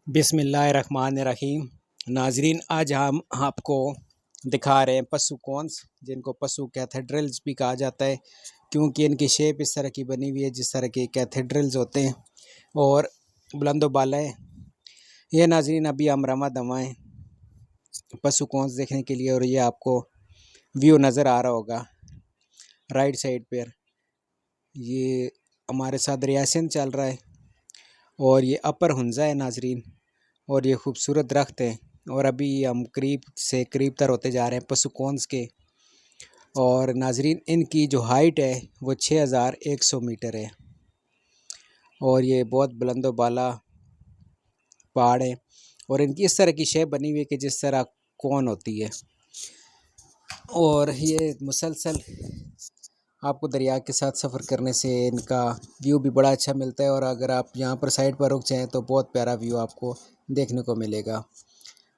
बिस्मिल्लाहिर्रहमानिर्रहीम। नाजरीन, आज हम आपको दिखा रहे हैं पशु कॉन्स, जिनको पशु कैथेड्रल्स भी कहा जाता है, क्योंकि इनकी शेप इस तरह की बनी हुई है जिस तरह के कैथेड्रल्स होते हैं और बुलंदो बाला है। ये नाजरीन अभी हम रमा दमा हैं पशु कॉन्स देखने के लिए, और ये आपको व्यू नज़र आ रहा होगा राइट साइड पर। ये हमारे साथ रियासन चल रहा है और ये अपर हुंजा है नाजरीन, और ये खूबसूरत दरख्त है। और अभी हम करीब से करीब तर होते जा रहे हैं पशु कॉन्स के। और नाजरीन, इनकी जो हाइट है वो 6100 मीटर है, और ये बहुत बुलंदो बाला पहाड़ है। और इनकी इस तरह की शेप बनी हुई है कि जिस तरह कौन होती है, और ये मुसलसल आपको दरिया के साथ सफ़र करने से इनका व्यू भी बड़ा अच्छा मिलता है। और अगर आप यहाँ पर साइड पर रुक जाएँ तो बहुत प्यारा व्यू आपको देखने को मिलेगा।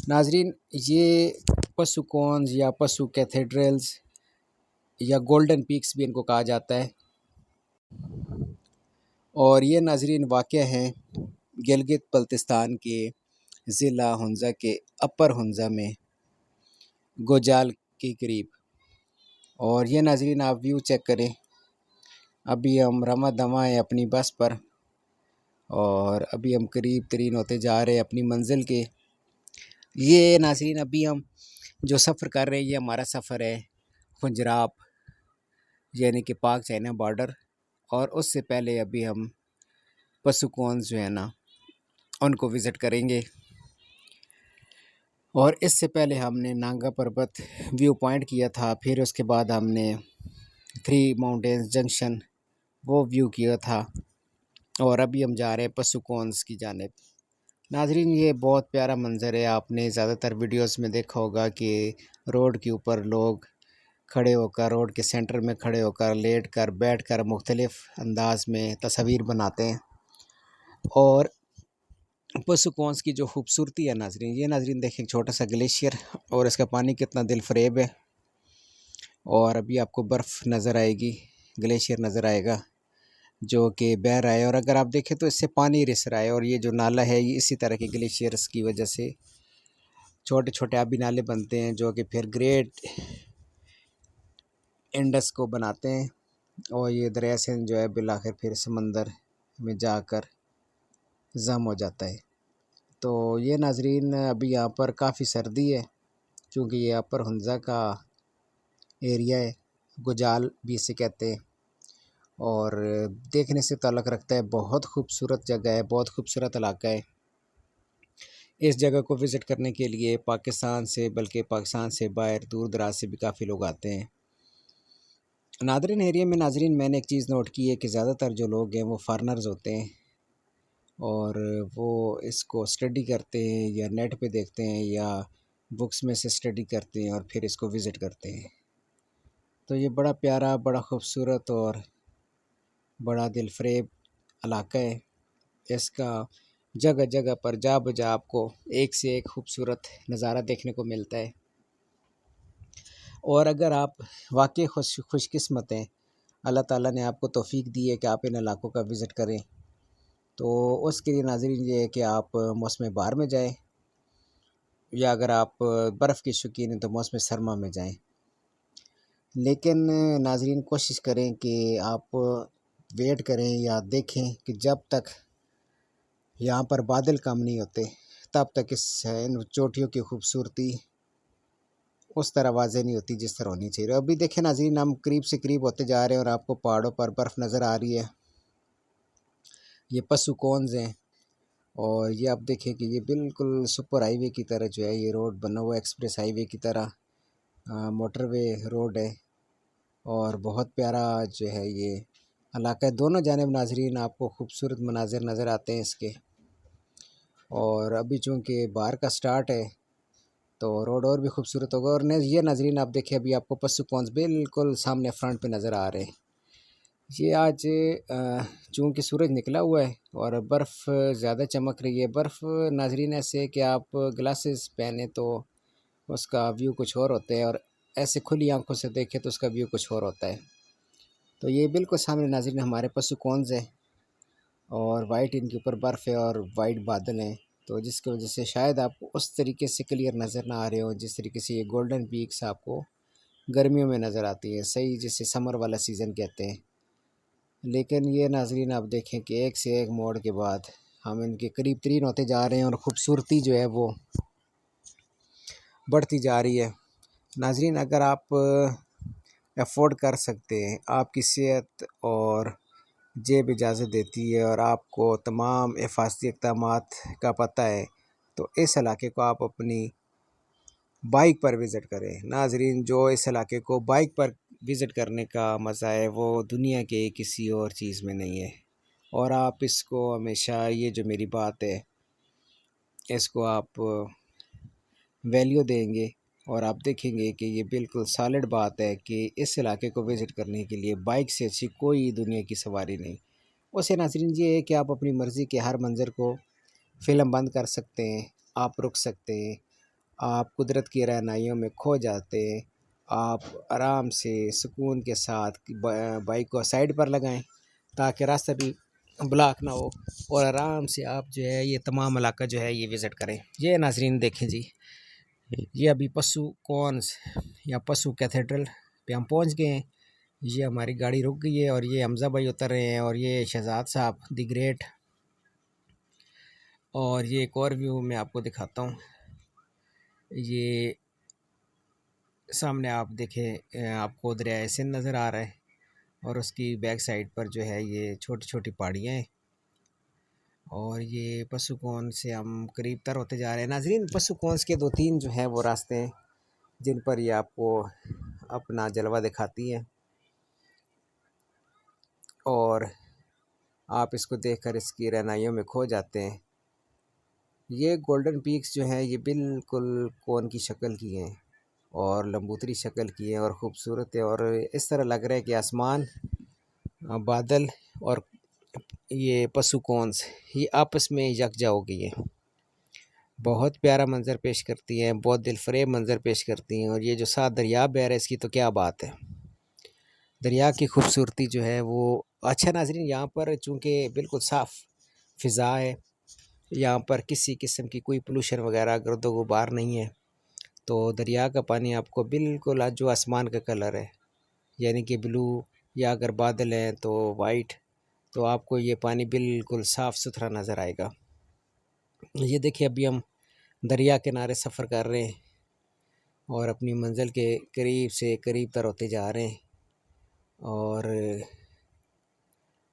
नाजरीन, ये पशु कॉन्स या पशु कैथेड्रल्स या गोल्डन पीक्स भी इनको कहा जाता है, और ये नाजरीन वाक़या हैं गिलगित बल्तिस्तान के ज़िला हुंज़ा के अपर हुंज़ा में गोजाल के करीब। और ये नाजरीन आप व्यू चेक करें। अभी हम रमा दमा हैं अपनी बस पर, और अभी हम करीब तरीन होते जा रहे हैं अपनी मंजिल के। ये नाजरीन अभी हम जो सफ़र कर रहे हैं, ये हमारा सफ़र है खुंजराब यानी कि पाक चाइना बॉर्डर। और उससे पहले अभी हम पशु कॉन्स जो है ना उनको विज़िट करेंगे। और इससे पहले हमने नांगा पर्वत व्यू पॉइंट किया था, फिर उसके बाद हमने थ्री माउंटेन्स जंक्शन वो व्यू किया था, और अभी हम जा रहे हैं पशु कॉन्स की जानिब। नाजरीन, ये बहुत प्यारा मंज़र है। आपने ज़्यादातर वीडियोस में देखा होगा कि रोड के ऊपर लोग खड़े होकर, रोड के सेंटर में खड़े होकर, लेट कर, बैठ कर मुख्तलिफ़ अंदाज में तस्वीर बनाते हैं। और पशु कॉन्स की जो खूबसूरती है नाजरीन, ये नाजरीन देखें, छोटा सा ग्लेशियर, और इसका पानी कितना दिल फरेब है। और अभी आपको बर्फ़ नज़र आएगी, ग्लेशियर नज़र आएगा जो कि बह रहा है। और अगर आप देखें तो इससे पानी रिस रहा है, और ये जो नाला है ये इसी तरह के ग्लेशियर्स की वजह से छोटे छोटे आबी नाले बनते हैं, जो कि फिर ग्रेट इंडस को बनाते हैं, और ये दरिया सिंध जो है बिलाखिर फिर समंदर में जाकर जम हो जाता है। तो ये नाजरीन अभी यहाँ पर काफ़ी सर्दी है, क्योंकि ये अपर हुंज़ा का एरिया है, गुजाल भी इसे कहते हैं। और देखने से ताल्लुक़ रखता है, बहुत खूबसूरत जगह है, बहुत खूबसूरत इलाका है। इस जगह को विज़िट करने के लिए पाकिस्तान से, बल्कि पाकिस्तान से बाहर दूर दराज से भी काफ़ी लोग आते हैं। नादरीन एरिया में नाजरीन मैंने एक चीज़ नोट की है कि ज़्यादातर जो लोग हैं वो फॉरेनर्स होते हैं, और वो इसको स्टडी करते हैं या नेट पे देखते हैं या बुक्स में से स्टडी करते हैं और फिर इसको विज़िट करते हैं। तो ये बड़ा प्यारा, बड़ा खूबसूरत और बड़ा दिलफरेब इलाका है। इसका जगह जगह पर जा बजा आपको एक से एक खूबसूरत नज़ारा देखने को मिलता है। और अगर आप वाकई खुशकिस्मत हैं, अल्लाह ताला ने आपको तौफीक दी है कि आप इन इलाकों का विज़िट करें, तो उसके लिए नाज़रीन ये है कि आप मौसम बहार में जाएं, या अगर आप बर्फ़ के शौकीन हैं तो मौसम सरमा में जाएं। लेकिन नाज़रीन कोशिश करें कि आप वेट करें या देखें कि जब तक यहाँ पर बादल कम नहीं होते तब तक इन चोटियों की खूबसूरती उस तरह वाज़ेह नहीं होती जिस तरह होनी चाहिए। अभी देखें नाज़रीन, हम करीब से करीब होते जा रहे हैं और आपको पहाड़ों पर बर्फ़ नज़र आ रही है। ये पशु कॉन्स हैं, और ये आप देखें कि ये बिल्कुल सुपर हाईवे की तरह जो है ये रोड बना हुआ है, एक्सप्रेस हाईवे की तरह मोटरवे रोड है, और बहुत प्यारा जो है ये इलाका है। दोनों जानिब नाजरीन आपको खूबसूरत मनाजिर नज़र आते हैं इसके। और अभी चूँकि बाहर का स्टार्ट है तो रोड और भी खूबसूरत होगा। और ये नाजरीन आप देखिए, अभी आपको पशु कॉन्स बिल्कुल सामने फ्रंट पे नज़र आ रहे हैं। ये आज चूँकि सूरज निकला हुआ है और बर्फ़ ज़्यादा चमक रही है। बर्फ़ नाजरीन ऐसे है कि आप ग्लासेस पहने तो उसका व्यू कुछ और होता है, और ऐसे खुली आंखों से देखें तो उसका व्यू कुछ और होता है। तो ये बिल्कुल सामने नाज़रीन हमारे पशु कॉन्स है, और वाइट इनके ऊपर बर्फ़ है और वाइट बादल हैं। तो जिसकी वजह से शायद आपको उस तरीके से क्लियर नज़र ना आ रहे हो जिस तरीके से ये गोल्डन पीक्स आपको गर्मियों में नज़र आती है, सही जिसे समर वाला सीज़न कहते हैं। लेकिन ये नाज़रीन आप देखें कि एक से एक मोड़ के बाद हम इनके करीब तरीन होते जा रहे हैं और ख़ूबसूरती जो है वो बढ़ती जा रही है। नाज़रीन अगर आप अफोर्ड कर सकते हैं, आपकी सेहत और जेब इजाज़त देती है और आपको तमाम हिफाजती इक़दामात का पता है, तो इस इलाके को आप अपनी बाइक पर विज़िट करें। नाज़रीन जो इस इलाके को बाइक पर विज़िट करने का मज़ा है वो दुनिया के किसी और चीज़ में नहीं है। और आप इसको हमेशा, ये जो मेरी बात है, इसको आप वैल्यू देंगे और आप देखेंगे कि ये बिल्कुल सॉलिड बात है कि इस इलाके को विज़िट करने के लिए बाइक से अच्छी कोई दुनिया की सवारी नहीं। वैसे नाज़रीन ये है कि आप अपनी मर्ज़ी के हर मंज़र को फ़िल्म बंद कर सकते हैं, आप रुक सकते हैं, आप कुदरत की रहनाइयों में खो जाते हैं, आप आराम से सुकून के साथ बाइक को साइड पर लगाएं ताकि रास्ता भी ब्लॉक ना हो और आराम से आप जो है ये तमाम इलाका जो है ये विज़िट करें। ये नाज़रीन देखें जी, ये अभी पशु कॉन्स या पशु कैथेड्रल पे हम पहुंच गए हैं। ये हमारी गाड़ी रुक गई है और ये हमज़ा भाई उतर रहे हैं और ये शहजाद साहब दी ग्रेट। और ये एक और व्यू मैं आपको दिखाता हूँ। ये सामने आप देखें, आपको दरिया सिंध नज़र आ रहा है और उसकी बैक साइड पर जो है ये छोटी छोटी पहाड़ियाँ हैं और ये पशुकौन से हम करीब तर होते जा रहे हैं। नाज़रीन पशुकौन के 2-3 जो हैं वो रास्ते हैं जिन पर ये आपको अपना जलवा दिखाती हैं और आप इसको देखकर इसकी रहनाइयों में खो जाते हैं। ये गोल्डन पीक्स जो हैं ये बिल्कुल कोन की शक्ल की हैं और लंबूतरी शक्ल की हैं और ख़ूबसूरत है और इस तरह लग रहा है कि आसमान, बादल और ये पशुकौंस ये आपस में यकजा हो गई है। बहुत प्यारा मंज़र पेश करती हैं, बहुत दिलफरेब मंज़र पेश करती हैं। और ये जो साथ दरिया बह रहा है इसकी तो क्या बात है। दरिया की खूबसूरती जो है वो अच्छा। नाज़रीन यहाँ पर चूँकि बिल्कुल साफ़ फ़िज़ा है, यहाँ पर किसी किस्म की कोई पोल्यूशन वगैरह गर्दो गुबार नहीं है, तो दरिया का पानी आपको बिल्कुल जो आसमान का कलर है यानी कि ब्लू, या अगर बादल हैं तो वाइट, तो आपको ये पानी बिल्कुल साफ़ सुथरा नज़र आएगा। ये देखिए अभी हम दरिया किनारे सफ़र कर रहे हैं और अपनी मंजिल के करीब से करीब तर होते जा रहे हैं और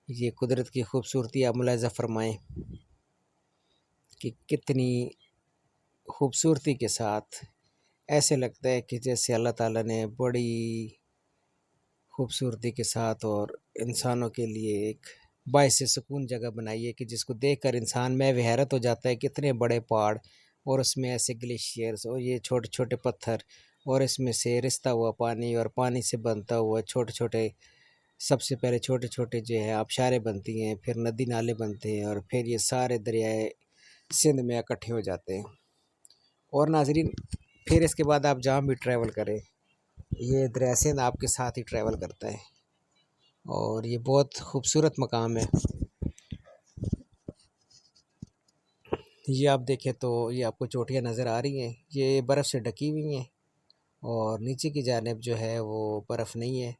ये कुदरत की खूबसूरती आप मुलाहिज़ा फरमाएँ कि कितनी खूबसूरती के साथ ऐसे लगता है कि जैसे अल्लाह ताला ने बड़ी खूबसूरती के साथ और इंसानों के लिए एक बाइसे सुकून जगह बनाई है कि जिसको देखकर इंसान में हैरत हो जाता है। कितने बड़े पहाड़ और उसमें ऐसे ग्लेशियर्स और ये छोटे छोटे पत्थर और इसमें से रिसता हुआ पानी और पानी से बनता हुआ छोटे छोटे, सबसे पहले छोटे छोटे जो है आबशारें बनती हैं, फिर नदी नाले बनते हैं और फिर ये सारे दरियाए सिंध में इकट्ठे हो जाते हैं। और नाजरीन फिर इसके बाद आप जहाँ भी ट्रैवल करें ये दरिया सिंध आपके साथ ही ट्रैवल करता है और ये बहुत खूबसूरत मकाम है। ये आप देखें तो ये आपको चोटियाँ नज़र आ रही हैं, ये बर्फ़ से ढकी हुई हैं और नीचे की जानिब जो है वो बर्फ़ नहीं है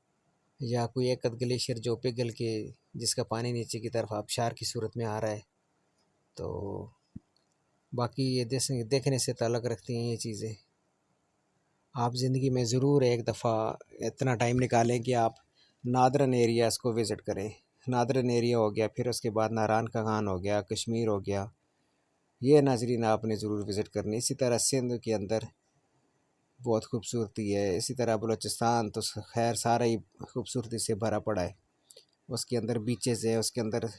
या कोई एक ग्लेशियर जो पिघल के जिसका पानी नीचे की तरफ आबशार की सूरत में आ रहा है। तो बाकी ये देखने से ताल्लुक़ रखती हैं ये चीज़ें। आप ज़िंदगी में ज़रूर एक दफ़ा इतना टाइम निकालें कि आप नादरन एरियाज़ को विज़िट करें। नादरन एरिया हो गया, फिर उसके बाद नारायण का खान हो गया, कश्मीर हो गया, ये नाज़रीन आपने ज़रूर विज़िट करनी। इसी तरह सिंध के अंदर बहुत खूबसूरती है, इसी तरह बलूचिस्तान तो खैर सारा ही खूबसूरती से भरा पड़ा है। उसके अंदर बीचेज़ है, उसके अंदर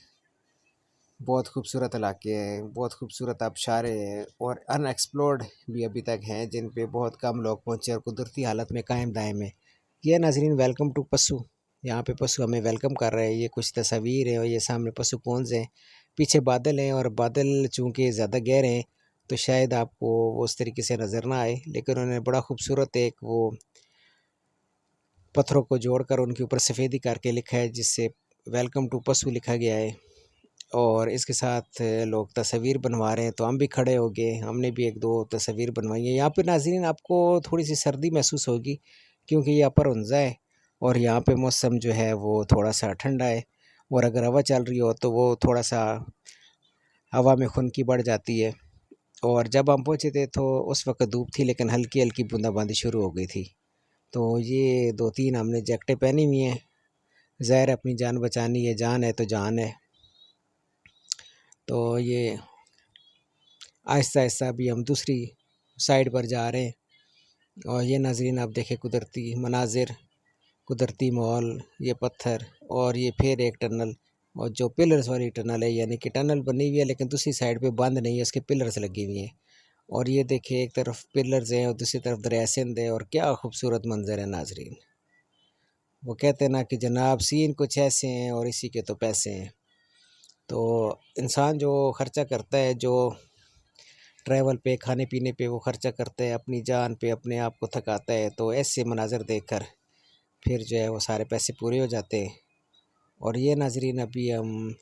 बहुत खूबसूरत इलाके हैं, बहुत खूबसूरत आबशारें हैं और अनएक्सप्लोर्ड भी अभी तक हैं जिन पे बहुत कम लोग पहुँचे और कुदरती हालत में कायम दायम है। ये नाज़रीन वेलकम टू पशु, यहाँ पे पशु हमें वेलकम कर रहे हैं। ये कुछ तस्वीर है और ये सामने पशु कौंस हैं, पीछे बादल हैं और बादल चूँकि ज़्यादा गहरे हैं तो शायद आपको वो उस तरीके से नज़र ना आए, लेकिन उन्होंने बड़ा खूबसूरत एक वो पत्थरों को जोड़कर उनके ऊपर सफ़ेदी करके लिखा है जिससे वेलकम टू पशु लिखा गया है। और इसके साथ लोग तस्वीर बनवा रहे हैं, तो हम भी खड़े हो गए, हमने भी एक दो तस्वीर बनवाई है। यहाँ पे नाज़रीन आपको थोड़ी सी सर्दी महसूस होगी, क्योंकि ये अपर हुंज़ा है और यहाँ पे मौसम जो है वो थोड़ा सा ठंडा है, और अगर हवा चल रही हो तो वो थोड़ा सा हवा में खुनकी बढ़ जाती है। और जब हम पहुँचे थे तो उस वक्त धूप थी, लेकिन हल्की हल्की बूंदाबांदी शुरू हो गई थी। तो ये 2-3 हमने जैकेटें पहनी हुई हैं, ज़ाहिर है अपनी जान बचानी है, जान है तो जान है। तो ये आहिस्ता आहिस्ता अभी हम दूसरी साइड पर जा रहे हैं, और ये नाज़रीन आप देखें कुदरती मनाजिर, कुदरती माहौल, ये पत्थर, और ये फिर एक टनल, और जो पिलर्स वाली टनल है, यानी कि टनल बनी हुई है लेकिन दूसरी साइड पे बंद नहीं है, उसके पिलर्स लगी हुई हैं। और ये देखिए एक तरफ पिलर्स हैं और दूसरी तरफ दरिया सिंध है, और क्या खूबसूरत मंजर है नाज़रीन। वो कहते हैं ना कि जनाब सीन कुछ ऐसे हैं और इसी के तो पैसे हैं। तो इंसान जो ख़र्चा करता है, जो ट्रैवल पे, खाने पीने पे वो ख़र्चा करता है, अपनी जान पे अपने आप को थकाता है, तो ऐसे मनाज़र देखकर फिर जो है वो सारे पैसे पूरे हो जाते हैं। और ये नाज़रीन अभी हम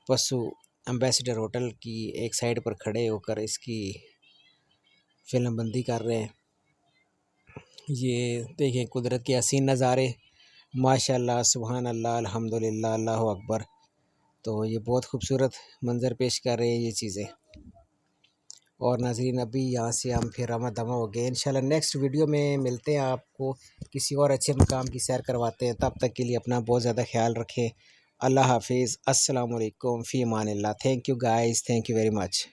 पशु एम्बेसडर होटल की एक साइड पर खड़े होकर इसकी फ़िल्म बंदी कर रहे हैं। ये देखें कुदरत के हसीन नज़ारे, माशाल्लाह, सुभान अल्लाह, अल्हम्दुलिल्लाह, अल्लाहु अकबर। तो ये बहुत खूबसूरत मंज़र पेश कर रहे हैं ये चीज़ें। और नाज़रीन अभी यहाँ से हम फिर रवा दवा हो गए, इंशाल्लाह नेक्स्ट वीडियो में मिलते हैं, आपको किसी और अच्छे मकाम की सैर करवाते हैं। तब तक के लिए अपना बहुत ज़्यादा ख्याल रखें। अल्लाह हाफिज़, अस्सलाम वालेकुम, फ़ी अमानिल्लाह। Thank you guys, thank you very much.